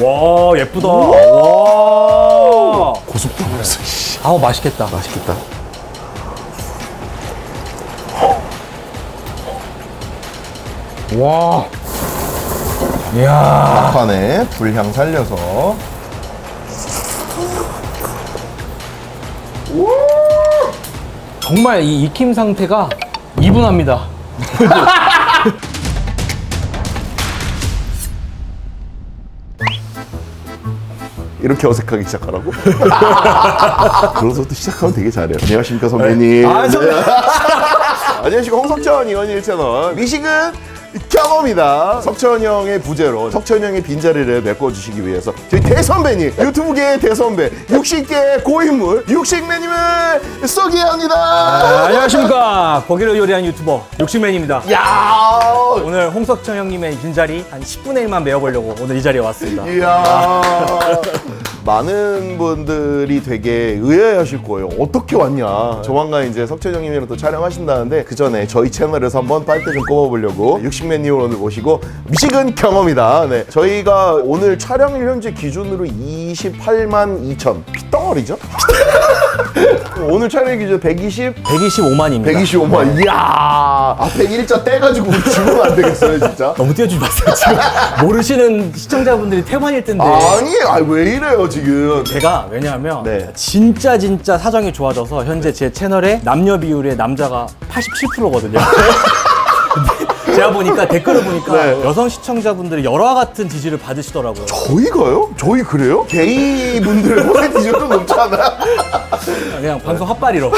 와, 예쁘다. 와. 고속도로였어. 아우, 맛있겠다. 맛있겠다. 와. 이야. 막판에 불향 살려서. 정말 이 익힘 상태가 이분합니다. 이렇게 어색하게 시작하라고? 그러고서부터 시작하면 되게 잘해요. 안녕하십니까 선배님. 선배. 안녕하십니까 홍석천 이원일 채널 미식은 경험이다. 석천 형의 부재로 석천 형의 빈자리를 메꿔주시기 위해서 저희 대선배님, 유튜브계의 대선배, 육식계 고인물 육식맨님을 소개합니다. 안녕하십니까. 고기를 요리한 유튜버 육식맨입니다. 야, 오늘 홍석천 형님의 빈자리 한 10분의 1만 메워보려고 오늘 이 자리에 왔습니다. 이야. 많은 분들이 되게 의아해하실 거예요. 어떻게 왔냐. 조만간 이제 석천 형님이랑 또 촬영하신다는데 그 전에 저희 채널에서 한번 빨대 좀 꼽아보려고 육식맨님을 오늘 모시고 미식은 경험이다. 네, 저희가 오늘 촬영일 현재 기준으로 28만 2천 핏덩어리죠? 오늘 촬영 기준 125만입니다. 125만. 이야. 앞에 일자 떼가지고 죽으면 안 되겠어요, 진짜. 너무 띄워주지 마세요. 지금 모르시는 시청자분들이 태반일 텐데. 아니, 왜 이래요, 지금. 제가 왜냐하면 네. 진짜 사정이 좋아져서 현재 제 채널의 남녀 비율의 남자가 87%거든요. 제가 보니까 댓글을 보니까 네. 여성 시청자분들이 열화 같은 지지를 받으시더라고요. 저희가요? 저희 그래요? 게이 분들의 퍼센티지가 높잖아. 그냥 방송 헛발이로.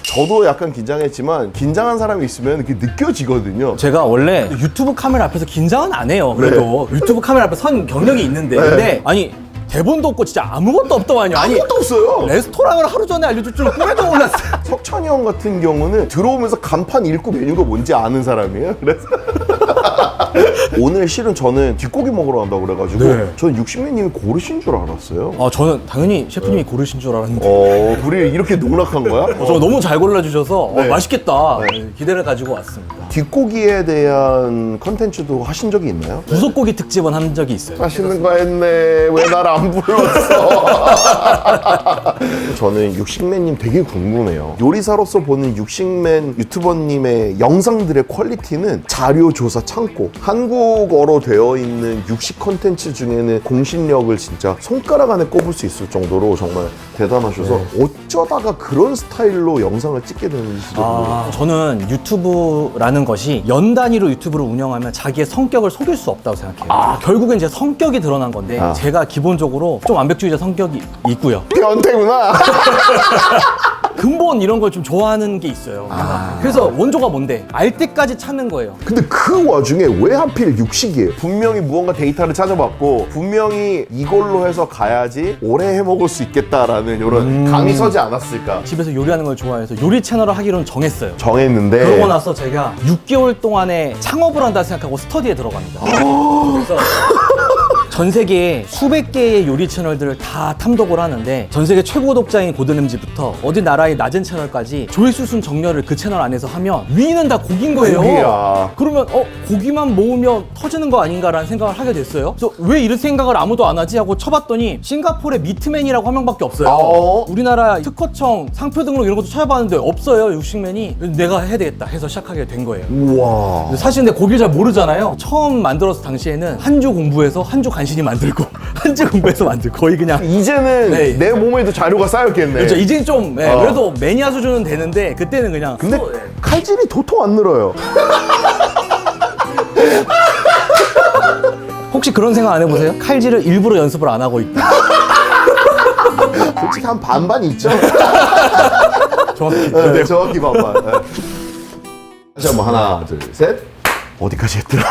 저도 약간 긴장했지만 긴장한 사람이 있으면 그게 느껴지거든요. 제가 원래 유튜브 카메라 앞에서 긴장은 안 해요. 그래도 유튜브 카메라 앞에 선 경력이 있는데 근데 아니 대본도 없고 진짜 아무것도 없더만요. 아니 아무것도 없어요. 레스토랑을 하루 전에 알려줄 줄은 꿈에도 몰랐어요. 석천이 형 같은 경우는 들어오면서 간판 읽고 메뉴가 뭔지 아는 사람이에요. 그래서 오늘 실은 저는 뒷고기 먹으러 간다고 그래가지고 네. 저는 육식맨님이 고르신 줄 알았어요. 아 저는 당연히 셰프님이 고르신 줄 알았는데 우리 이렇게 농락한 거야? 저 너무 잘 골라주셔서 네. 맛있겠다 기대를 가지고 왔습니다. 뒷고기에 대한 컨텐츠도 하신 적이 있나요? 부속고기 특집은 한 적이 있어요. 맛있는 거 했네. 왜 날 안 불렀어? 저는 육식맨님 되게 궁금해요. 요리사로서 보는 육식맨 유튜버님의 영상들의 퀄리티는 자료 조사 창고. 한국어로 되어 있는 육식 컨텐츠 중에는 공신력을 진짜 손가락 안에 꼽을 수 있을 정도로 정말 대단하셔서 어쩌다가 그런 스타일로 영상을 찍게 되는지도 모르겠어요. 저는 유튜브라는 것이 연 단위로 유튜브를 운영하면 자기의 성격을 속일 수 없다고 생각해요. 결국엔 제 성격이 드러난 건데 제가 기본적으로 좀 완벽주의자 성격이 있고요. 변태구나. 근본 이런 걸 좀 좋아하는 게 있어요. 그래서 원조가 뭔데? 알 때까지 찾는 거예요. 근데 그 와중에 왜 하필 육식이에요? 분명히 무언가 데이터를 찾아봤고 분명히 이걸로 해서 가야지 오래 해먹을 수 있겠다라는 이런 감이 서지 않았을까 집에서 요리하는 걸 좋아해서 요리 채널을 하기로는 정했어요. 정했는데 그러고 나서 제가 6개월 동안에 창업을 한다 생각하고 스터디에 들어갑니다. 그래서 전 세계에 수백 개의 요리 채널들을 다 탐독을 하는데 전 세계 최고 구독자인 고든엠지부터 어디 나라의 낮은 채널까지 조회수 순 정렬을 그 채널 안에서 하면 위는 다 고기인 거예요. 고기야. 그러면 고기만 모으면 터지는 거 아닌가라는 생각을 하게 됐어요. 그래서 왜 이런 생각을 아무도 안 하지 하고 쳐봤더니 싱가포르의 미트맨이라고 한 명밖에 없어요. 우리나라 특허청 상표 등록 이런 것도 찾아봤는데 없어요. 육식맨이. 내가 해야 되겠다 해서 시작하게 된 거예요. 우와. 사실 근데 고기를 잘 모르잖아요. 처음 만들었을 당시에는 한 주 공부해서 한 주 간신히 만들고 한 주 공부해서 만들고 거의 그냥 이제는 네. 내 몸에도 자료가 쌓였겠네. 그렇죠. 이젠 좀 그래도 매니아 수준은 되는데 그때는 그냥 근데 칼질이 도통 안 늘어요. 혹시 그런 생각 안 해보세요? 칼질을 일부러 연습을 안 하고 있다. 솔직히 한 반반 있죠? 정확히. 네, 정확히 반반. 네. 다시 한번 하나 둘 셋. 어디까지 했더라?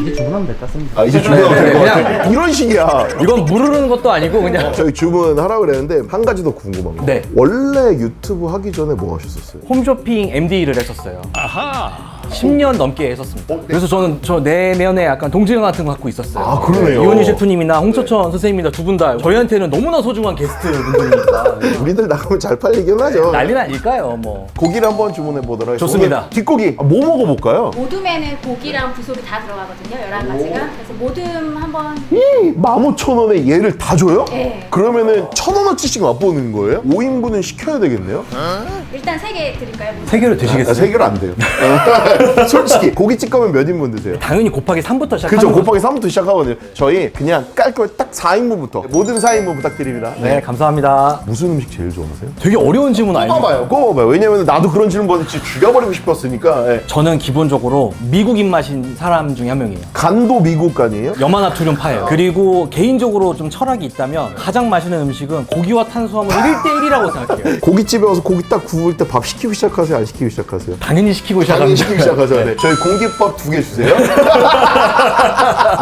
이제 주문하면 될 것 같습니다. 이제 주문하면 네, 될 것 그냥- 같아. 이런 식이야. 이건 무르르는 것도 아니고 그냥 저희 주문하라고 그랬는데 한 가지 더 궁금한 거. 네. 원래 유튜브 하기 전에 뭐 하셨었어요? 홈쇼핑 MD를 했었어요. 10년 넘게 했었습니다. 네. 그래서 저는 저 내면에 약간 동질감 같은 거 갖고 있었어요. 아, 그러네요. 이원희 셰프님이나 홍철천 선생님이나 두 분 다 저희한테는 너무나 소중한 게스트 분들이니까 우리들 나가면 잘 팔리긴 하죠. 난리는 아닐까요, 뭐. 고기를 한번 주문해 보도록 하겠습니다. 좋습니다. 오늘 뒷고기 뭐 먹어볼까요? 모둠에는 고기랑 부속이 다 들어가거든요. 11가지가. 그래서 모둠 한번 15,000원에 얘를 다 줘요? 네. 그러면은 1,000원어치씩 맛보는 거예요? 5인분은 시켜야 되겠네요? 일단 3개 드릴까요? 세 개를 드시겠어요? 3개로 안 돼요. 솔직히 고깃집 가면 몇 인분 드세요? 당연히 곱하기 3부터 시작하는 그죠, 거죠. 곱하기 3부터 시작하거든요. 저희 그냥 깔끔히 딱 4인분부터 모든 4인분 부탁드립니다. 네, 감사합니다. 무슨 음식 제일 좋아하세요? 되게 어려운 질문 아닙니까? 꼽아봐요. 왜냐면 나도 그런 질문 받을지 죽여버리고 싶었으니까. 예. 저는 기본적으로 미국 입맛인 사람 중에 한 명이에요. 간도 미국 간이에요? 염화나트륨파예요. 그리고 개인적으로 좀 철학이 있다면 가장 맛있는 음식은 고기와 탄수화물 1대1이라고 생각해요. 고깃집에 와서 고기 딱 구울 때 밥 시키고 시작하세요? 안 시키고 시작하세요? 당연히 시키고 당연히 시작합니다. 시키고 시작하죠. 네. 저희 공깃밥 2개 주세요.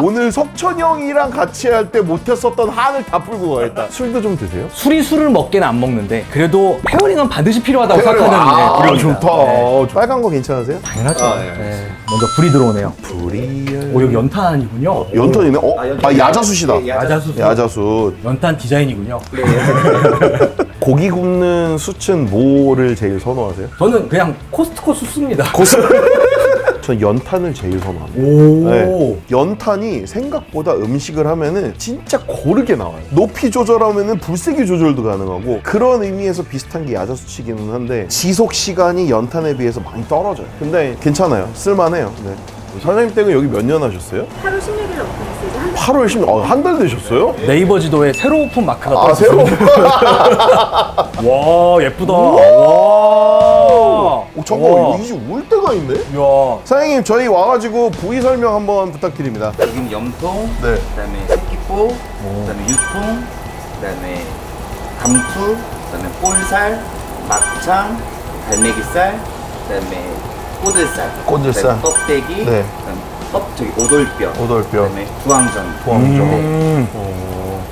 오늘 석천 형이랑 같이 할 때 못했었던 한을 다 풀고 가겠다. 술도 좀 드세요? 술이 술을 먹게는 안 먹는데 그래도 페어링은 반드시 필요하다고 생각하는 부류입니다. 좋다. 네. 빨간 거 괜찮으세요? 당연하죠. 아, 예. 네. 먼저 불이 들어오네요. 불이 오, 여기 연탄이군요. 연탄이네? 야자숯이다. 야자수. 야자숯. 연탄 디자인이군요. 고기 굽는 숯은 뭐를 제일 선호하세요? 저는 그냥 코스트코 수스입니다. 전 연탄을 제일 선호합니다. 오. 네. 연탄이 생각보다 음식을 하면은 진짜 고르게 나와요. 높이 조절하면은 불세기 조절도 가능하고 그런 의미에서 비슷한 게 야자수치기는 한데 지속 시간이 연탄에 비해서 많이 떨어져요. 근데 괜찮아요. 쓸만해요. 네. 사장님 댁은 여기 몇 년 하셨어요? 8월 16일에 오픈했어요. 8월 10년, 한 달 되셨어요? 네이버 지도에 새로 오픈 마크가 아, 새로? 와, 예쁘다. 와. 잠깐만, 이제 올 때가 있네? 야. 사장님, 저희 와가지고 부위 설명 한번 부탁드립니다. 여기는 염통, 네. 그다음에 새끼포, 그다음에 유통, 그다음에 감투, 그다음에 볼살, 막창, 갈매기살, 그다음에 꼬들살, 꼬들살. 그다음에 껍데기, 네. 그다음에 저기 오돌뼈, 오돌뼈. 그다음에 구황전.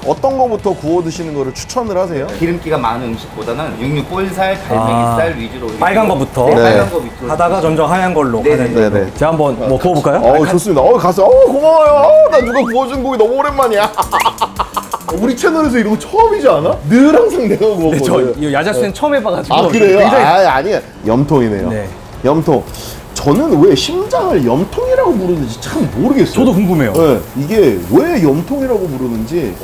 어떤 거부터 구워 드시는 거를 추천을 하세요? 기름기가 많은 음식보다는 육류 볼살, 갈매기살 위주로 빨간 거부터? 네, 네. 빨간 거 위주로 하다가 점점 하얀 걸로 네네. 가는 네네. 걸로. 제가 한번 뭐 구워볼까요? 좋습니다. 가서. 고마워요. 나 누가 구워준 고기 너무 오랜만이야. 우리 채널에서 이런 거 처음이지 않아? 늘 항상 내가 네, 저 구웠거든. 이 야자수는 처음 해봐가지고. 아, 그래요? 굉장히 아니야. 염통이네요. 네. 염통. 저는 왜 심장을 염통이라고 부르는지 참 모르겠어요. 저도 궁금해요. 네, 이게 왜 염통이라고 부르는지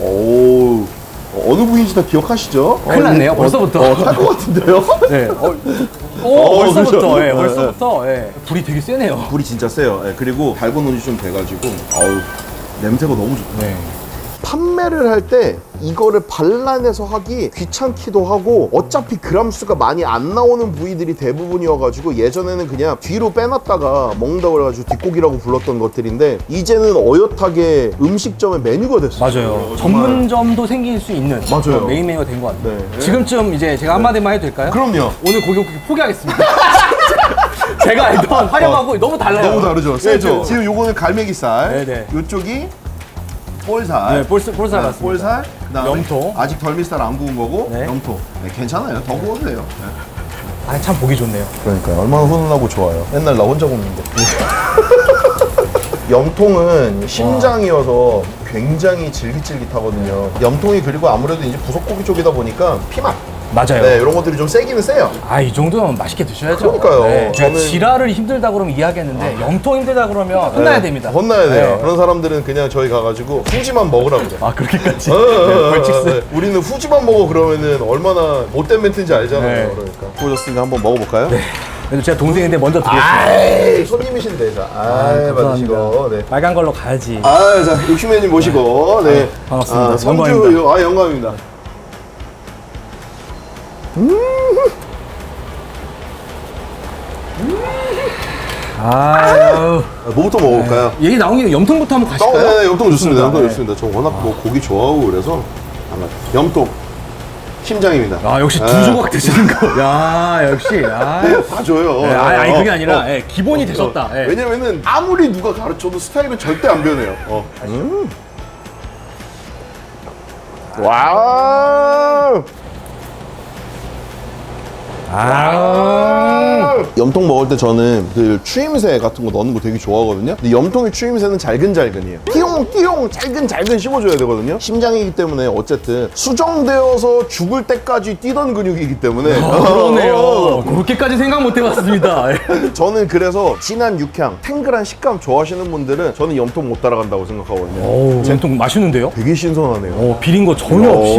어느 부위인지 다 기억하시죠? 큰일 났네요, 벌써부터. 할 것 같은데요? 네. 벌써부터. 그렇죠. 예, 벌써부터. 예. 불이 되게 세네요. 불이 진짜 세요. 예, 그리고 달궈 놓은 지 좀 돼가지고 냄새가 너무 좋다. 네. 판매를 할 때 이거를 발라내서 하기 귀찮기도 하고 어차피 그람 수가 많이 안 나오는 부위들이 대부분이어가지고 예전에는 그냥 뒤로 빼놨다가 먹는다고 그래가지고 뒷고기라고 불렀던 것들인데 이제는 어엿하게 음식점의 메뉴가 됐어요. 맞아요. 전문점도 생길 수 있는 맞아요. 그런 메인 메뉴가 된 것 같아요. 네. 지금쯤 이제 제가 한마디만 해도 될까요? 그럼요. 오늘 고기 포기하겠습니다. 제가 알던 활용하고 너무 달라요. 너무 다르죠. 네, 세죠. 지금 요거는 갈매기살, 네네. 요쪽이 볼살, 네, 볼살 같습니다. 볼살, 그다음에 염통. 아직 덜미살 안 구운 거고 네. 염통. 네, 괜찮아요. 더 구워도 돼요. 아, 참 보기 좋네요. 그러니까요. 얼마나 훈훈하고 좋아요. 맨날 나 혼자 굽는데. 염통은 심장이어서 굉장히 질깃질깃하거든요. 염통이 그리고 아무래도 이제 부속고기 쪽이다 보니까 피맛. 맞아요. 네, 이런 것들이 좀 세기는 세요. 아, 이 정도면 맛있게 드셔야죠. 그러니까요. 제가 저는- 지라를 힘들다 그러면 이해하겠는데 염통 힘들다 그러면 혼나야 됩니다. 혼나야 돼요. 네. 그런 사람들은 그냥 저희 가가지고 후지만 먹으라고 그래. 아, 그렇게까지. 벌칙스. 벌칙스. 우리는 후지만 먹어 그러면은 얼마나 못된 멘트인지 알잖아요. 네. 그러니까. 구워졌으니까 한번 먹어볼까요? 네. 그래도 제가 동생인데 먼저 드리겠습니다. 아이, 손님이신데. 자, 받으시고. 네. 빨간 걸로 가야지. 자, 육식맨님 모시고. 네. 반갑습니다. 성주, 영광입니다. 영광입니다. 아유. 뭐부터 먹어볼까요? 얘기 나온 김에 염통부터 한번 가실까요? 네, 염통 좋습니다. 염통 네. 좋습니다. 저 워낙 뭐 고기 좋아하고 그래서. 염통. 심장입니다. 아, 역시 두 조각 드시는 거. 야, 역시. 야. 다 줘요. 네, 아니, 그게 아니라 예, 기본이 되셨다. 예. 왜냐면은 아무리 누가 가르쳐도 스타일은 절대 안 변해요. 와. 염통 먹을 때 저는 그 추임새 같은 거 넣는 거 되게 좋아하거든요. 근데 염통의 추임새는 잘근잘근이에요. 띠용띠용 잘근잘근 씹어줘야 되거든요. 심장이기 때문에 어쨌든 수정되어서 죽을 때까지 뛰던 근육이기 때문에 그러네요. 그렇게까지 생각 못 해봤습니다. 저는 그래서 진한 육향, 탱글한 식감 좋아하시는 분들은 저는 염통 못 따라간다고 생각하거든요. 오, 전통 맛있는데요? 되게 신선하네요. 오, 비린 거 전혀 없이.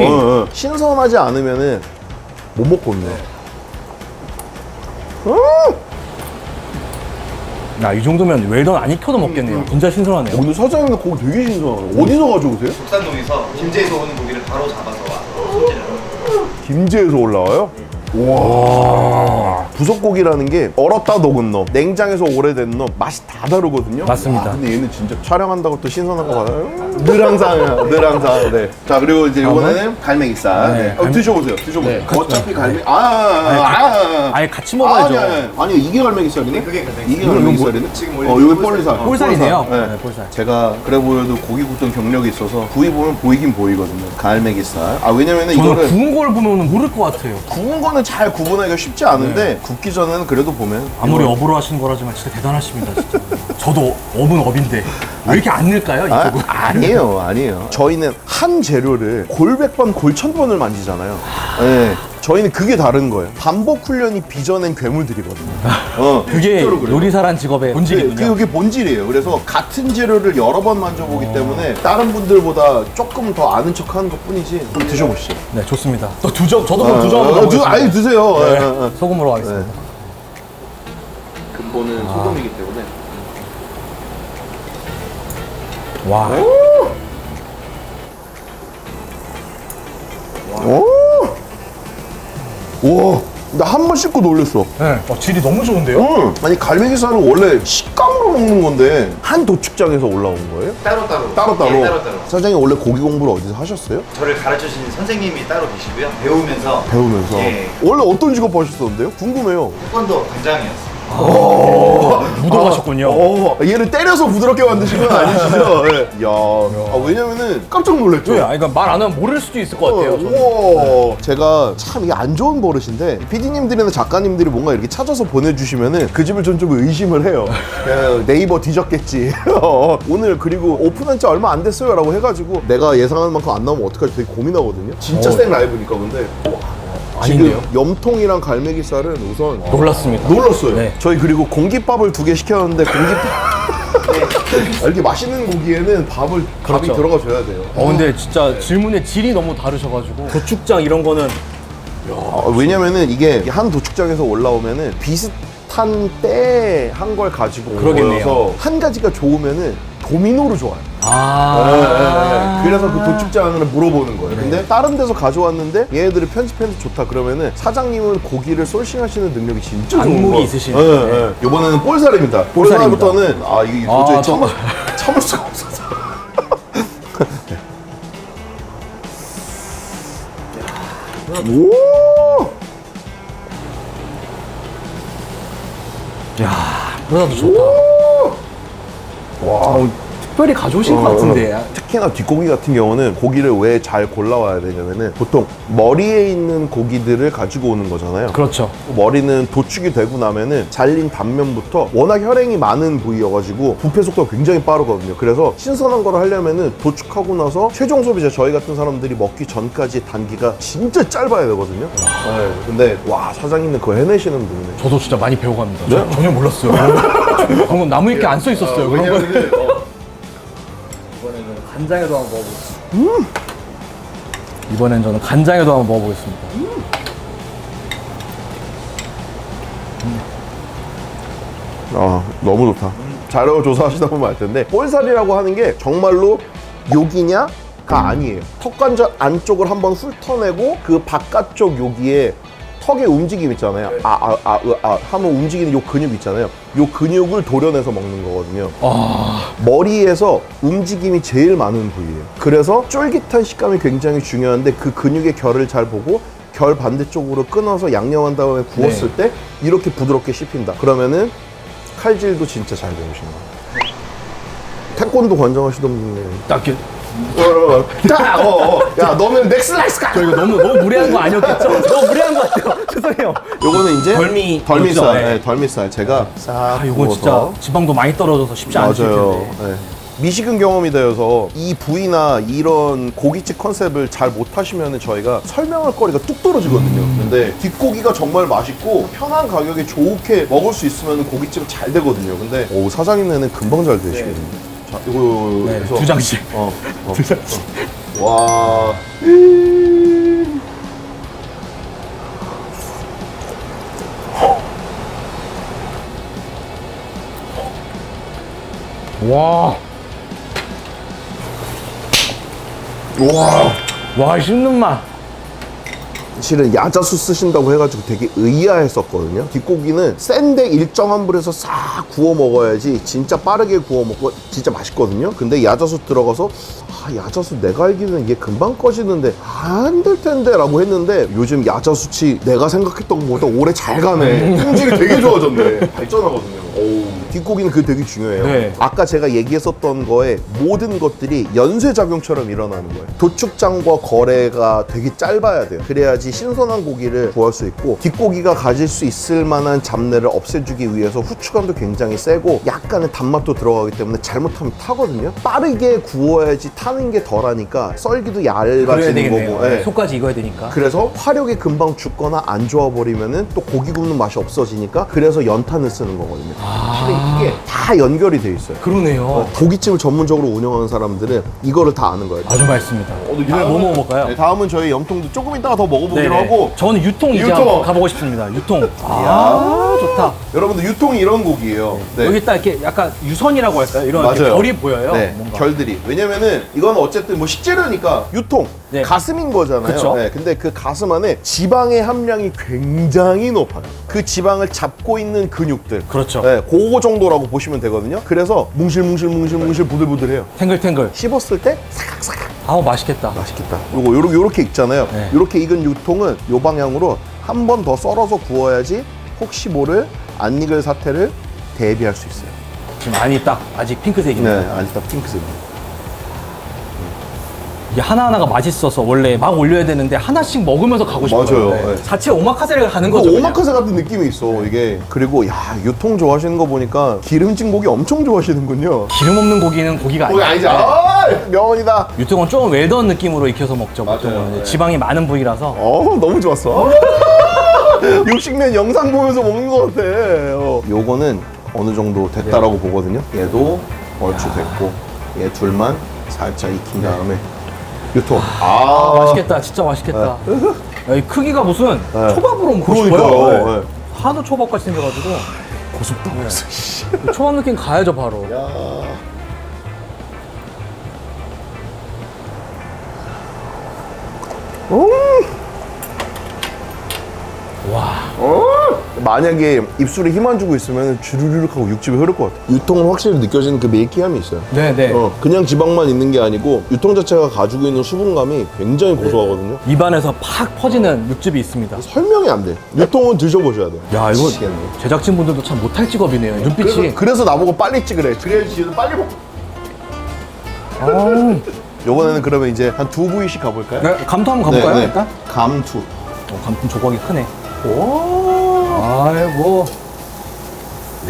신선하지 않으면은 못 먹거든요. 야, 이 정도면 웰던 안 익혀도 먹겠네요. 진짜 신선하네요. 오늘 사장님 고기 되게 신선하네. 어디서 가져오세요? 국산동에서 김제에서 오는 고기를 바로 잡아서 와. 손질을 하고. 김제에서 올라와요? 우와. 부속고기라는 게 얼었다 녹은 놈, 냉장에서 오래된 놈 맛이 다 다르거든요. 맞습니다. 와, 근데 얘는 진짜 촬영한다고 또 신선한 거 받아요? 늘 항상, 늘 항상. 네. 자, 그리고 이제 이번에는 갈매기살. 네. 네. 드셔보세요. 드셔보세요. 네. 어차피 갈매기. 아예 같이 먹어야죠. 아니, 이게 갈매기살이네? 그게 갈매기살. 이게 갈매기살이네? 지금 원래 이거 볼살. 볼살이네요. 네. 네, 볼살. 제가 그래 보여도 고기 굽던 경력이 있어서 구이 보면 보이긴 보이거든요. 갈매기살. 왜냐면은 저는 이거를 구운 걸 보면 모를 것 같아요. 구운 거는 잘 구분하기가 쉽지 않은데 굽기 전에는 그래도 보면 아무리 이거- 업으로 하신 거라지만 진짜 대단하십니다, 진짜. 저도 업은 업인데 왜 이렇게 안 늘까요, 이쪽은? 아니에요. 저희는 한 재료를 골백번, 골천번을 만지잖아요. 네. 저희는 그게 다른 거예요. 반복 훈련이 빚어낸 괴물들이거든요. 그게 실제로 그래요. 요리사란 직업의 본질이군요. 그게 본질이에요. 그래서 같은 재료를 여러 번 만져보기 때문에 다른 분들보다 조금 더 아는 척 하는 것 뿐이지. 한번 드셔보시죠. 네, 좋습니다. 또 저도 그럼 두 점을 먹어보겠습니다. 아니, 드세요. 네, 소금으로 하겠습니다. 근본은 소금이기 때문에. 와, 우와, 나 한 번 씹고 놀랬어. 네. 질이 너무 좋은데요? 아니 갈매기살은 원래 식감으로 먹는 건데 한 도축장에서 올라온 거예요? 따로따로. 따로따로? 예, 따로따로. 사장님 원래 고기 공부를 어디서 하셨어요? 저를 가르쳐주신 선생님이 따로 계시고요. 배우면서 배우면서? 예. 원래 어떤 직업 하셨었는데요? 궁금해요. 태권도 관장이었어요. 묻어가셨군요. 얘를 때려서 부드럽게 만드신 건 아니시죠? 네. 왜냐면은 깜짝 놀랐죠? 네, 그러니까 말 안 하면 모를 수도 있을 것 같아요. 저는. 우와. 제가 참 이게 안 좋은 버릇인데 PD님들이나 작가님들이 뭔가 이렇게 찾아서 보내주시면은 그 집을 좀 의심을 해요. 그냥 네이버 뒤졌겠지. 오늘 그리고 오픈한 지 얼마 안 됐어요 라고 해가지고 내가 예상하는 만큼 안 나오면 어떡하지 되게 고민하거든요. 진짜 생 라이브니까 근데 아닌데요? 지금 염통이랑 갈매기살은 우선 놀랐습니다. 놀랐어요. 네. 저희 그리고 공깃밥을 2개 시켰는데 공깃밥 이렇게 맛있는 고기에는 밥이 그렇죠. 들어가줘야 돼요. 근데 진짜 질문의 질이 너무 다르셔가지고 도축장 이런 거는 왜냐면은 이게 한 도축장에서 올라오면은 비슷한 때 한 걸 가지고 온 그러겠네요. 거여서 한 가지가 좋으면은 도미노로 좋아요. 그래서 그 도축장을 물어보는 거예요. 근데 다른 데서 가져왔는데 얘네들이 편집해서 좋다 그러면은 사장님은 고기를 솔싱하시는 능력이 진짜 좋은 안목이 거. 있으시네. 이번에는 볼살입니다. 볼살입니다. 볼살부터는 이게 도저히 저- 참을 수가 없어서. 오! 그러다도 좋다. 와. 특별히 가져오신 것 같은데. 특히나 뒷고기 같은 경우는 고기를 왜 잘 골라와야 되냐면은 보통 머리에 있는 고기들을 가지고 오는 거잖아요. 그렇죠. 머리는 도축이 되고 나면은 잘린 단면부터 워낙 혈행이 많은 부위여가지고 부패 속도가 굉장히 빠르거든요. 그래서 신선한 걸 하려면은 도축하고 나서 최종 소비자 저희 같은 사람들이 먹기 전까지 단기가 진짜 짧아야 되거든요. 네, 근데 와 사장님은 그거 해내시는 분이네. 저도 진짜 많이 배워갑니다. 네? 전혀 몰랐어요. 방금 나무 위키에 안 써 있었어요. 그런 거. 이번에는 간장에도 한번 먹어보겠습니다. 이번엔 저는 간장에도 한번 먹어보겠습니다. 너무 좋다. 자료 조사하시다 보면 알 텐데 볼살이라고 하는 게 정말로 요기냐가 아니에요. 턱관절 안쪽을 한번 훑어내고 그 바깥쪽 요기에 턱의 움직임 있잖아요. 하면 움직이는 요 근육 있잖아요. 요 근육을 도려내서 먹는 거거든요. 머리에서 움직임이 제일 많은 부위예요. 그래서 쫄깃한 식감이 굉장히 중요한데 그 근육의 결을 잘 보고 결 반대쪽으로 끊어서 양념한 다음에 구웠을 때 이렇게 부드럽게 씹힌다. 그러면은 칼질도 진짜 잘 배우신 거예요. 태권도 관장하시던 분이 딱 이렇게 야, 너는 넥슬라이스 가. 저 이거 너무 무리한 거 아니었겠죠? 너무 무리한 거 같아요. 죄송해요. 요거는 이제 덜미살. 네. 네, 덜미살. 제가 싹 이거 구워서. 진짜 지방도 많이 떨어져서 쉽지 않으실 텐데. 맞아요. 네. 미식은 경험이 되어서 이 부위나 이런 고깃집 컨셉을 잘 못하시면 저희가 설명할 거리가 뚝 떨어지거든요. 근데 뒷고기가 정말 맛있고 편한 가격에 좋게 먹을 수 있으면 고깃집은 잘 되거든요. 근데 사장님네는 금방 잘 되시거든요. 자, 이거 네, 해서 두 장씩. 두 장씩. 와. 와, 와. 씹는 맛. 실은 야자수 쓰신다고 해가지고 되게 의아했었거든요. 뒷고기는 센데 일정한 불에서 싹 구워 먹어야지 진짜 빠르게 구워 먹고 진짜 맛있거든요. 근데 야자수 들어가서 야자수 내가 알기로는 이게 금방 꺼지는데 안 될 텐데 라고 했는데 요즘 야자수치 내가 생각했던 것보다 오래 잘 가네. 품질이 되게 좋아졌네. 발전하거든요. 뒷고기는 그게 되게 중요해요. 네. 아까 제가 얘기했었던 거에 모든 것들이 연쇄작용처럼 일어나는 거예요. 도축장과 거래가 되게 짧아야 돼요. 그래야지 신선한 고기를 구할 수 있고 뒷고기가 가질 수 있을 만한 잡내를 없애주기 위해서 후추감도 굉장히 세고 약간의 단맛도 들어가기 때문에 잘못하면 타거든요. 빠르게 구워야지 타는 게 덜하니까 썰기도 얇아지는 거고. 네. 속까지 익어야 되니까. 그래서 화력이 금방 죽거나 안 좋아 버리면은 또 고기 굽는 맛이 없어지니까 그래서 연탄을 쓰는 거거든요. 근데 이게 다 연결이 돼 있어요. 그러네요. 고깃집을 전문적으로 운영하는 사람들은 이거를 다 아는 거예요. 아주 맛있습니다. 오늘 뭐 먹어볼까요? 네, 다음은 저희 염통도 조금 이따가 더 먹어보기로 네네. 하고. 저는 유통 이제 유통. 한번 가보고 싶습니다. 유통. 좋다. 여러분들 유통이 이런 곡이에요. 네. 여기 딱 이렇게 약간 유선이라고 할까요? 이런 이렇게 맞아요. 결이 보여요. 네, 뭔가. 결들이. 왜냐면은 이건 어쨌든 뭐 식재료니까 유통, 네. 가슴인 거잖아요. 그쵸? 네, 근데 그 가슴 안에 지방의 함량이 굉장히 높아요. 그 지방을 잡고 있는 근육들. 그렇죠. 네, 그거 정도라고 보시면 되거든요. 그래서 뭉실뭉실뭉실뭉실 부들부들해요. 탱글탱글. 씹었을 때 사각사각. 아우 맛있겠다. 맛있겠다. 요렇게 익잖아요. 네. 요렇게 익은 유통은 요 방향으로 한 번 더 썰어서 구워야지 혹시 모를 안 익을 사태를 대비할 수 있어요. 지금 안이 딱 아직 핑크색입니다. 네, 아니 딱 핑크색입니다. 이게 하나하나가 맛있어서 원래 막 올려야 되는데 하나씩 먹으면서 가고 싶어요. 맞아요. 네. 자체 오마카세를 가는 거죠. 그냥. 오마카세 같은 느낌이 있어 이게. 그리고 유통 좋아하시는 거 보니까 기름진 고기 엄청 좋아하시는군요. 기름 없는 고기는 고기가 고기 아니죠. 아니죠. 명언이다. 유통은 좀 웰던 느낌으로 익혀서 먹죠. 보통은. 맞아요. 이제 네. 지방이 많은 부위라서. 너무 좋았어. 육식면 영상 보면서 먹는 것 같아. 요거는 어느 정도 됐다라고 보거든요. 얘도 얼추 됐고 얘 둘만 살짝 익힌 다음에 유통. 맛있겠다. 진짜 맛있겠다. 야, 이 크기가 무슨 네. 초밥으로 먹고 그러니까요. 싶어요. 네. 하도 초밥같이 생겨가지고. 고습도 없어. 초밥 느낌 가야죠 바로. 만약에 입술에 힘 안 주고 있으면 주르륵 하고 육즙이 흐를 것 같아. 유통은 확실히 느껴지는 그 밀키함이 있어요. 네네. 그냥 지방만 있는 게 아니고 유통 자체가 가지고 있는 수분감이 굉장히 고소하거든요. 입안에서 팍 퍼지는 육즙이 있습니다. 설명이 안 돼. 유통은 드셔보셔야 돼요. 야 이거 미치겠네. 제작진분들도 참 못할 직업이네요. 눈빛이. 그래서 나보고 빨리 찍으래. 그래야지 지도 빨리 먹고. 아우. 요번에는 그러면 이제 한 2부위씩 가볼까요? 네, 감투 한번 가볼까요 일단? 감투. 감투 조각이 크네. 오. 아이고.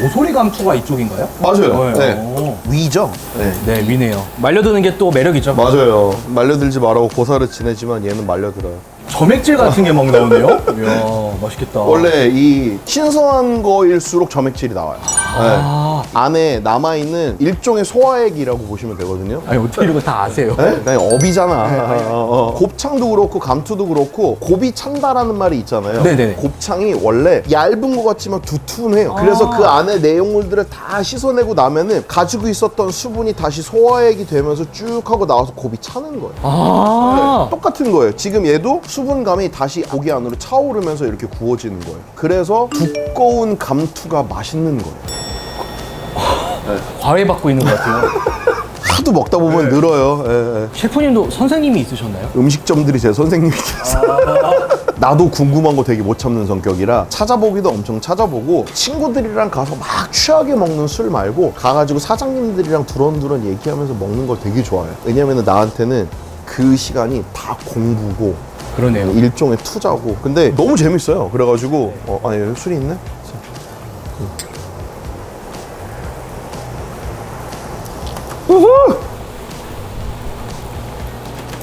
오소리 감투가 이쪽인가요? 맞아요. 네. 네. 오. 위죠? 네. 네, 위네요. 말려드는 게 또 매력이죠. 맞아요. 말려들지 말라고 고사를 지내지만 얘는 말려들어요. 점액질 같은 게 막 나오네요. 이야, 맛있겠다. 원래 이 신선한 거일수록 점액질이 나와요. 아. 네. 안에 남아있는 일종의 소화액이라고 보시면 되거든요. 아니, 어떻게 이런 거 다 아세요? 네? 그냥 업이잖아. 곱창도 그렇고 감투도 그렇고 곱이 찬다라는 말이 있잖아요. 네네. 곱창이 원래 얇은 것 같지만 두툼해요. 그래서 그 안에 내용물들을 다 씻어내고 나면은 가지고 있었던 수분이 다시 소화액이 되면서 쭉 하고 나와서 곱이 차는 거예요. 아. 똑같은 거예요. 지금 얘도 수분감이 다시 고기 안으로 차오르면서 이렇게 구워지는 거예요. 그래서 두꺼운 감투가 맛있는 거예요. 과외받고 있는 것 같아요. 하도 먹다 보면 늘어요. 예, 예. 셰프님도 선생님이 있으셨나요? 음식점들이 제 선생님이겠어요. 나도 궁금한 거 되게 못 참는 성격이라 찾아보기도 엄청 찾아보고 친구들이랑 가서 막 취하게 먹는 술 말고 가가지고 사장님들이랑 두런두런 얘기하면서 먹는 걸 되게 좋아해요. 왜냐면 나한테는 그 시간이 다 공부고 그러네요. 일종의 투자고. 근데 너무 재밌어요. 그래가지고 아니 여기 술이 있네?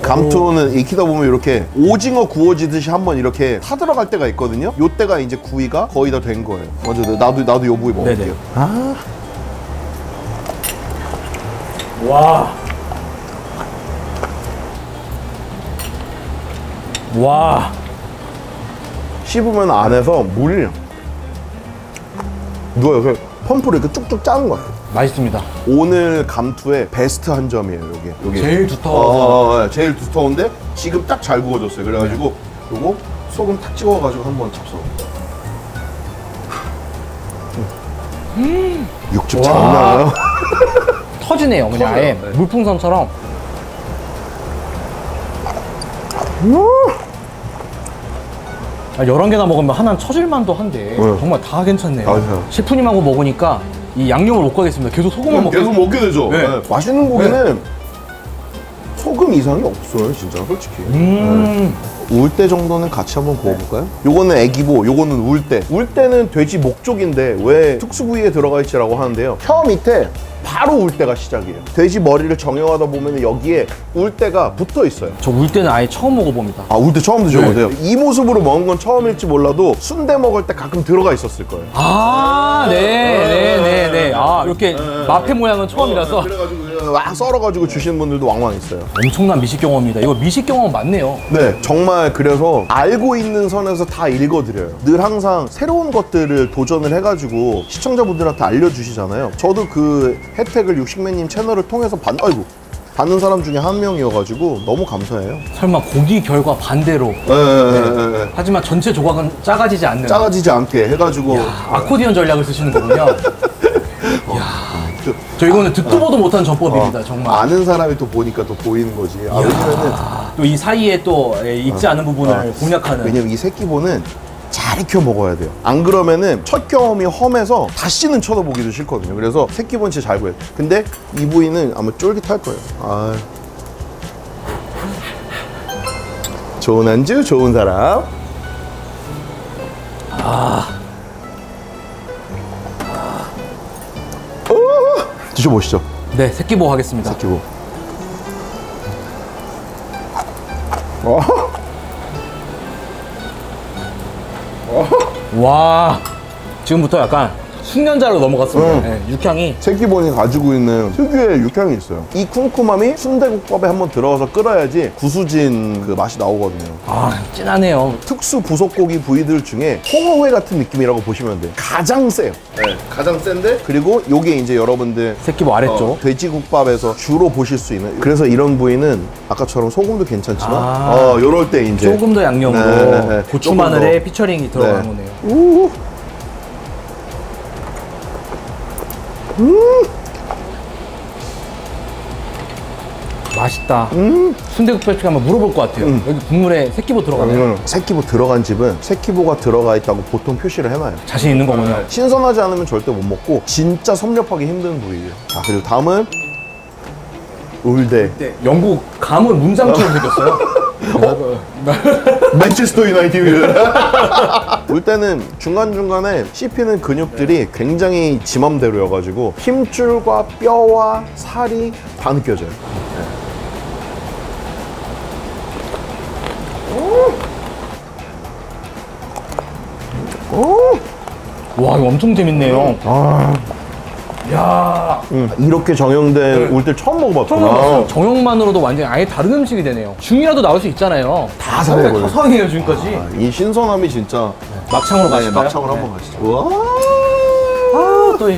감투는 익히다 보면 이렇게 오징어 구워지듯이 한번 이렇게 타들어갈 때가 있거든요. 요때가 이제 구이가 거의 다 된 거예요. 먼저 나도 요 부위 먹을게요. 네네. 아, 와. 와. 씹으면 안에서 물이 누워요. 그 펌프를 이렇게 쭉쭉 짜는 것 같아요. 맛있습니다. 오늘 감투의 베스트 한 점이에요. 여기 제일 두터워서. 제일 두터운데 지금 딱 잘 구워졌어요. 그래가지고 요거 소금 탁 찍어가지고 한번 잡숴. 육즙 와. 장난아요? 터지네요. 그냥 아예 터져요. 네. 물풍선처럼. 아, 11개나 먹으면 하나는 처질만도 한데 네. 정말 다 괜찮네요. 맞아요. 셰프님하고 먹으니까 이 양념을 못 가겠습니다. 계속 소금만 먹고 계속 먹게 되죠. 네. 네. 맛있는 고기는 소금 이상이 없어요, 진짜 솔직히. 울대 정도는 같이 한번 구워볼까요? 요거는 애기보, 요거는 울대. 울대는 돼지 목 쪽인데 왜 특수 부위에 들어가 있지라고 하는데요. 혀 밑에 바로 울대가 시작이에요. 돼지 머리를 정형하다 보면 여기에 울대가 붙어 있어요. 저 울 때는 아예 처음 먹어봅니다. 아, 울대 처음 드셔보세요. 이 모습으로 먹은 건 처음일지 몰라도 순대 먹을 때 가끔 들어가 있었을 거예요. 아, 네. 아, 이렇게 마패 모양은 처음이라서 그래가지고 막 썰어가지고 주시는 분들도 왕왕 있어요. 엄청난 미식 경험입니다. 이거 미식 경험 맞네요. 네, 정말 그래서 알고 있는 선에서 다 읽어드려요. 늘 항상 새로운 것들을 도전을 해가지고 시청자분들한테 알려주시잖아요. 저도 그 혜택을 육식맨님 채널을 통해서 받는 사람 중에 한 명이어가지고 너무 감사해요. 설마 고기 결과 반대로. 네. 하지만 전체 조각은 작아지지 않는. 작아지지 않게 해가지고 아코디언 전략을 쓰시는 거군요. 저 이거는 듣도 보도 못한 전법입니다, 정말. 아는 사람이 또 보니까 또 보이는 거지. 왜냐면은 또 이 사이에 또 있지 않은 부분을 공략하는. 왜냐면 이 새끼보는 잘 익혀 먹어야 돼요. 안 그러면은 첫 경험이 험해서 다시는 쳐다보기도 싫거든요. 그래서 새끼보는 진짜 잘 구해요. 근데 이 부위는 아마 쫄깃할 거예요. 아. 좋은 안주, 좋은 사람. 드셔보시죠. 네, 새끼보 하겠습니다. 새끼보. 와, 지금부터 약간 숙련자로 넘어갔습니다. 네, 육향이. 새끼본이 가지고 있는 특유의 육향이 있어요. 이 쿰쿰함이 순대국밥에 한번 들어가서 끓여야지 구수진 그 맛이 나오거든요. 아, 진하네요. 특수 부속고기 부위들 중에 홍어회 같은 느낌이라고 보시면 돼요. 가장 세요. 네, 가장 센데 그리고 요게 이제 여러분들 새끼보 아래쪽. 돼지국밥에서 주로 보실 수 있는. 그래서 이런 부위는 아까처럼 소금도 괜찮지만 요럴 때 이제 조금 더 양념으로 네, 고추 조금 마늘에 더. 피처링이 들어간 네. 거네요. 우. 맛있다. 순대국밥집 가면 물어볼 것 같아요. 여기 국물에 새끼보 들어가네요. 새끼보 들어간 집은 새끼보가 들어가 있다고 보통 표시를 해놔요. 자신 있는 거군요. 신선하지 않으면 절대 못 먹고 진짜 섭렵하기 힘든 부위예요. 자, 그리고 다음은 울대. 영국 가문 문장처럼 생겼어요. 맨체스터 유나이티드. 울대는 중간중간에 씹히는 근육들이 굉장히 지 맘대로여가지고 힘줄과 뼈와 살이 다 느껴져요. 와, 이거 엄청 재밌네요. 야, 이렇게 정형된 울대 처음 먹어봤구나. 처음 먹었어요. 정형만으로도 완전히 아예 다른 음식이 되네요. 중이라도 나올 수 있잖아요. 다 사먹어요. 서성이에요, 지금까지. 이 신선함이 진짜. 막창으로 네, 가실까요? 막창으로 한번 가시죠. 우와. 아, 또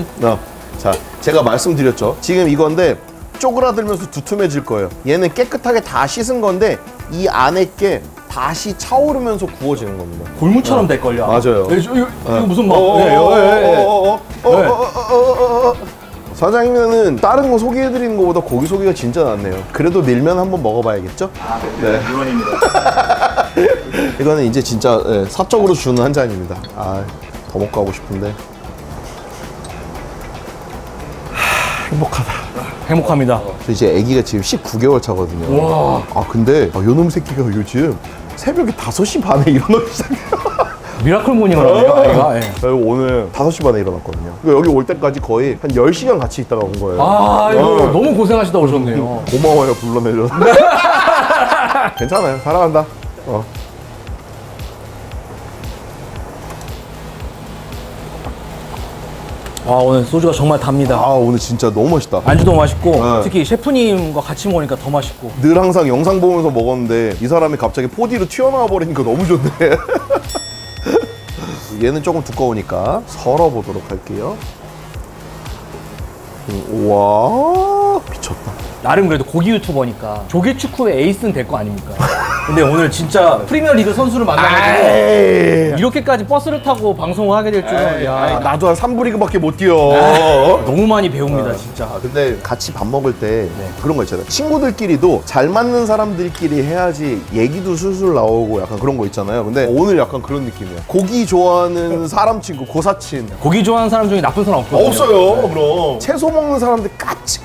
자, 제가 말씀드렸죠. 지금 이건데 쪼그라들면서 두툼해질 거예요. 얘는 깨끗하게 다 씻은 건데 이 안에 게 다시 차오르면서 구워지는 겁니다. 골무처럼 될걸요. 맞아요. 이거 무슨 막. 사장님은 다른 거 소개해드리는 것보다 고기 소개가 진짜 낫네요. 그래도 밀면 한번 먹어봐야겠죠? 네, 물론입니다. 이거는 이제 진짜 사적으로 주는 한 잔입니다. 더 먹고 가고 싶은데. 행복하다. 행복합니다. 저 이제 아기가 지금 19개월 차거든요. 와. 근데 요놈 새끼가 요즘 새벽에 5시 반에 일어나기 시작해요. 미라클 모닝을 하네요, 아이가. 예. 그리고 오늘 5시 반에 일어났거든요. 그러니까 여기 올 때까지 거의 한 10시간 같이 있다가 온 거예요. 이거 너무 고생하시다 오셨네요. 고마워요, 불러내줘서. 괜찮아요, 사랑한다. 오늘 소주가 정말 답니다. 오늘 진짜 너무 맛있다. 안주도 맛있고 네. 특히 셰프님과 같이 먹으니까 더 맛있고. 늘 항상 영상 보면서 먹었는데 이 사람이 갑자기 4D로 튀어나와 버리니까 너무 좋네. 얘는 조금 두꺼우니까 썰어보도록 할게요. 우와, 미쳤다. 나름 그래도 고기 유튜버니까 조개 축구의 에이스는 될 거 아닙니까? 근데 오늘 진짜 프리미어 리그 선수를 만나가지고 에이. 이렇게까지 버스를 타고 방송을 하게 될 줄은 야, 나도 한 3부 리그밖에 못 뛰어. 너무 많이 배웁니다 진짜. 근데 같이 밥 먹을 때 그런 거 있잖아요. 친구들끼리도 잘 맞는 사람들끼리 해야지 얘기도 술술 나오고 약간 그런 거 있잖아요. 근데 오늘 약간 그런 느낌이야. 고기 좋아하는 사람 친구, 고사친. 고기 좋아하는 사람 중에 나쁜 사람 없거든요. 없어요, 그럼. 채소 먹는 사람들 까치.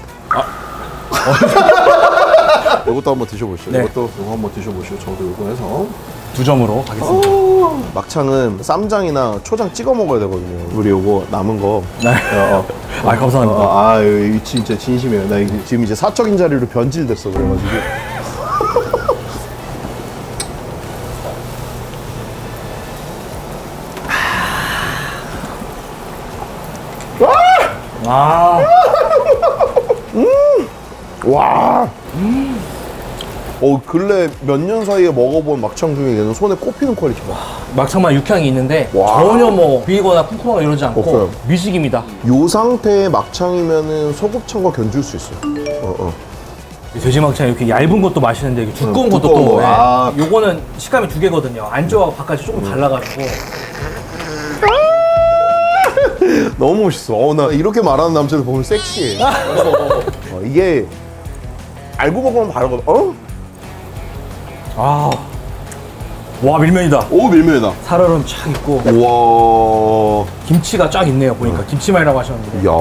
이것도 한번 드셔보시죠. 네. 이거 한번 드셔보시죠. 저도 이거 해서. 2점으로 가겠습니다. 막창은 쌈장이나 초장 찍어 먹어야 되거든요. 우리 요거 남은 거. 네. 감사합니다. 이거 진짜 진심이에요. 나 지금 이제 사적인 자리로 변질됐어, 그래가지고. 와. 근래 몇 년 사이에 먹어본 막창 중에 얘는 손에 꼽히는 퀄리티다. 막창만 육향이 있는데 와. 전혀 뭐 비리거나 쿰쿰하거나 이러지 않고 없어요. 미식입니다. 요 상태의 막창이면은 소곱창과 견줄 수 있어요. 돼지 막창 이렇게 얇은 것도 맛있는데 이렇게 두꺼운 것도 두꺼운 또 거. 예. 요거는 식감이 두 개거든요. 안쪽하고 바깥이 조금 달라가지고 너무 멋있어. 나 이렇게 말하는 남자들 보면 섹시해. 이게 알고 먹으면 다르거든. 와 밀면이다. 오, 밀면이다. 살얼음 쫙 있고 우와. 김치가 쫙 있네요. 보니까 김치말이라고 하셨는데. 야.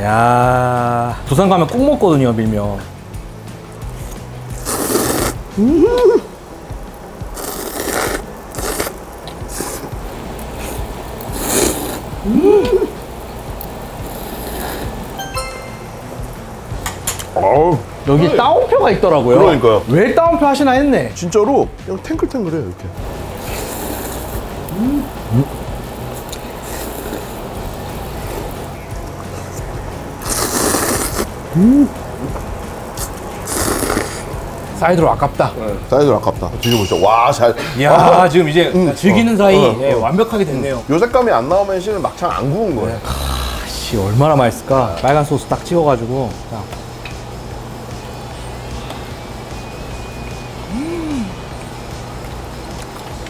야 부산 가면 꼭 먹거든요 밀면. 여기 따옴표가 있더라고요. 그러니까요. 왜 따옴표 하시나 했네. 진짜로 그냥 탱글탱글해요, 이렇게. 사이드로 아깝다. 사이즈 아깝다. 드셔보시죠. 와, 잘. 이야 지금 이제 즐기는 사이 예, 완벽하게 됐네요. 요 색감이 안 나오면 실은 막창 안 구운 거예요. 씨 얼마나 맛있을까. 빨간 소스 딱 찍어가지고 자.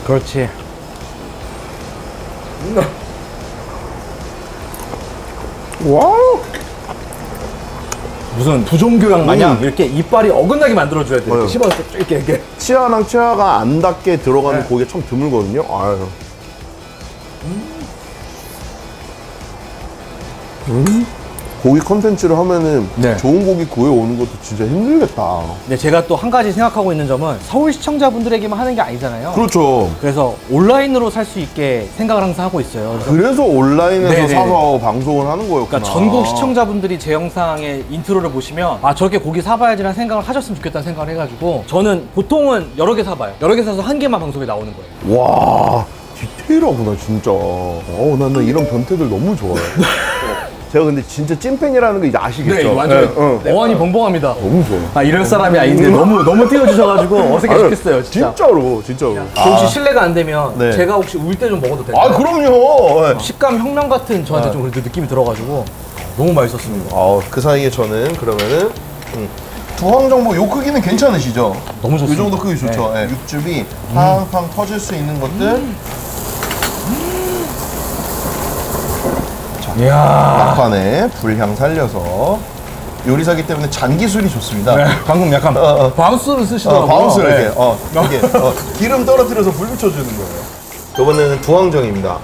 그렇지. 와우. 무슨 부종교양 마냥 이렇게 이빨이 어긋나게 만들어줘야 돼. 이렇게 씹어서 이렇게. 치아랑 치아가 안 닿게 들어가는 고기가 참 드물거든요. 아유. 고기 컨텐츠를 하면은 네. 좋은 고기 구해오는 것도 진짜 힘들겠다. 근데 제가 또 한 가지 생각하고 있는 점은 서울 시청자분들에게만 하는 게 아니잖아요. 그렇죠. 그래서 온라인으로 살 수 있게 생각을 항상 하고 있어요. 그래서 온라인에서 네네네. 사서 방송을 하는 거였구나. 그러니까 전국 시청자분들이 제 영상의 인트로를 보시면 저렇게 고기 사봐야지라는 생각을 하셨으면 좋겠다는 생각을 해가지고 저는 보통은 여러 개 사봐요. 여러 개 사서 한 개만 방송에 나오는 거예요. 와, 디테일하구나 진짜. 나는 이런 변태들 너무 좋아해. 제가 근데 진짜 찐팬이라는 거 이제 아시겠죠? 완전 네, 어안이 벙벙합니다. 너무 좋아요. 이럴 사람이 아닌데 너무 띄워주셔가지고 어색해 죽겠어요 진짜. 진짜로. 혹시 실례가 안 되면 네. 제가 혹시 울 때 좀 먹어도 될까요? 그럼요. 식감 혁명 같은 저한테 좀 그래도 느낌이 들어가지고 너무 맛있었습니다. 그 사이에 저는 그러면은 두황 정보 요 크기는 괜찮으시죠? 너무 좋습니다. 이 정도 크기 좋죠. 네. 육즙이 팡팡 터질 수 있는 것들. 이야. 막판에 불향 살려서 요리사기 때문에 잔기술이 좋습니다. 방금 약간 바운스를 쓰시더라고요. 바운스 네. 이렇게 기름 떨어뜨려서 불 붙여주는 거예요. 이번에는 두황정입니다.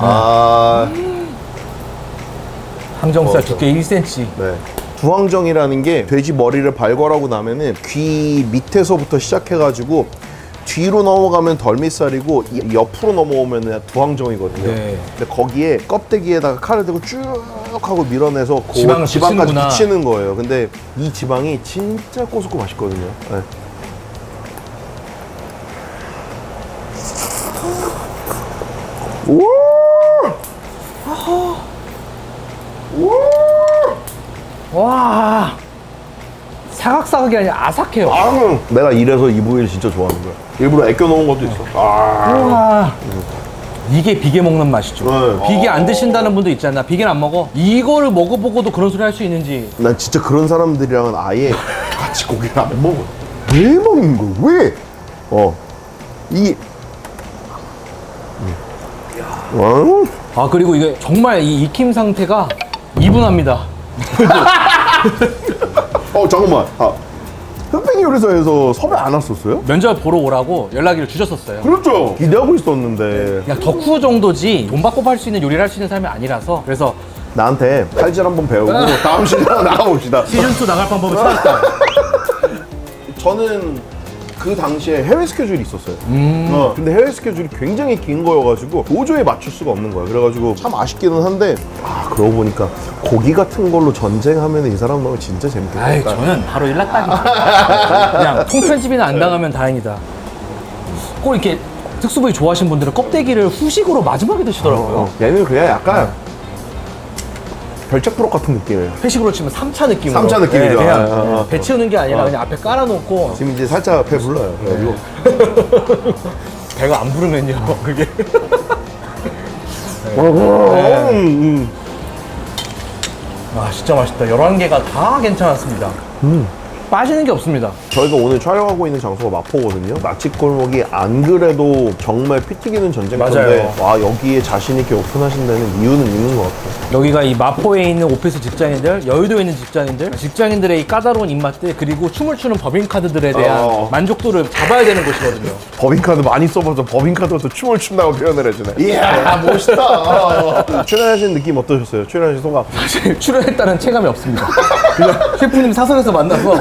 항정살 두께 1cm. 네. 두황정이라는 게 돼지 머리를 발걸하고 나면은 귀 밑에서부터 시작해가지고 뒤로 넘어가면 덜미살이고 옆으로 넘어오면 두황정이거든요. 네. 근데 거기에 껍데기에다가 칼을 대고 쭉 하고 밀어내서 그 지방을 지방까지 붙이는구나. 붙이는 거예요. 근데 이 지방이 진짜 고소고 맛있거든요. 네. 오! 와, 사각사각이 아니라 아삭해요. 내가 이래서 이 부위를 진짜 좋아하는 거야. 일부러 아껴 놓은 것도 있어. 우와. 이게 비계 먹는 맛이죠. 네. 비계 안 드신다는 분도 있잖아. 비계는 안 먹어. 이거를 먹어보고도 그런 소리 할 수 있는지. 난 진짜 그런 사람들이랑은 아예 같이 고기를 안 먹어. 왜 먹는 거야? 왜? 이 아, 그리고 이게 정말 이 익힘 상태가 이분합니다. 잠깐만. 흑백 요리사에서 섭외 안 왔었어요? 면접 보러 오라고 연락을 주셨었어요. 그렇죠. 기대하고 있었는데 그냥 덕후 정도지 돈 받고 팔 수 있는 요리를 할 수 있는 사람이 아니라서. 그래서 나한테 칼질 한번 배우고 다음 시즌 나가봅시다. 시즌2 나갈 방법을 찾았다. 저는 그 당시에 해외 스케줄이 있었어요. 근데 해외 스케줄이 굉장히 긴 거여가지고 도저히 맞출 수가 없는 거예요. 그래가지고 참 아쉽기는 한데 그러고 보니까 고기 같은 걸로 전쟁하면 이 사람 너무 진짜 아이, 재밌겠다. 저는 바로 일났다니까. 그냥 통편집이나 안 당하면 다행이다. 꼭 이렇게 특수부위 좋아하시는 분들은 껍데기를 후식으로 마지막에 드시더라고요. 얘는 그냥 약간 별책 프로 같은 느낌이에요. 회식으로 치면 3차 느낌으로. 3차 느낌이죠. 그냥 배 채우는 게 아니라 그냥 앞에 깔아놓고 지금 이제 살짝 배 불러요. 그래가지고 배가 안 부르면요, 그게. 아, 진짜 맛있다. 11개가 다 괜찮았습니다. 빠지는 게 없습니다. 저희가 오늘 촬영하고 있는 장소가 마포거든요. 맛집 골목이 안 그래도 정말 피 튀기는 전쟁터인데 와 여기에 자신 있게 오픈하신 데는 이유는 있는 것 같아요. 여기가 이 마포에 있는 오피스 직장인들, 여의도에 있는 직장인들의 이 까다로운 입맛들, 그리고 춤을 추는 법인카드들에 대한 만족도를 잡아야 되는 곳이거든요. 법인카드 많이 써봐서 법인카드에서 춤을 춘다고 표현을 해주네. 이야 멋있다. 출연하신 느낌 어떠셨어요? 출연하신 소감? 사실 출연했다는 체감이 없습니다. 그냥 셰프님 사석에서 만나서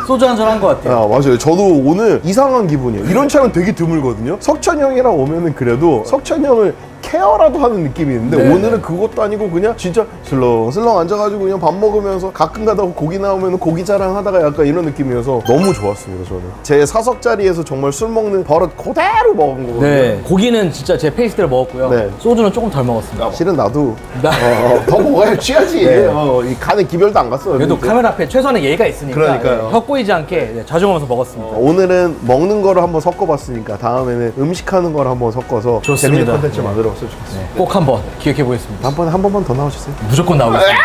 소주 한잔 한 것 같아요. 맞아요. 저도 오늘 이상한 기분이에요. 이런 차는 되게 드물거든요. 석찬 형이랑 오면은 그래도 석찬 형을 케어라도 하는 느낌이 있는데 오늘은 그것도 아니고 그냥 진짜 슬렁슬렁 앉아가지고 그냥 밥 먹으면서 가끔 가다가 고기 나오면 고기 자랑하다가 약간 이런 느낌이어서 너무 좋았습니다. 저는 제 사석 자리에서 정말 술 먹는 버릇 그대로 먹은 거거든요. 네, 고기는 진짜 제 페이스대로 먹었고요. 네. 소주는 조금 덜 먹었습니다. 실은 나도 나- 더 먹어야 취하지. 이 간에 기별도 안 갔어요. 그래도 진짜. 카메라 앞에 최소한의 예의가 있으니까 그러니까요. 혀 꼬이지 않게 자중하면서 먹었습니다. 오늘은 먹는 거를 한번 섞어봤으니까 다음에는 음식하는 거를 한번 섞어서 좋습니다. 재밌는 콘텐츠 만들어봤으면 좋겠어요. 꼭 한번 기억해 보겠습니다. 다음번에 한 번만 더 나와주세요. 무조건 나오겠습니다.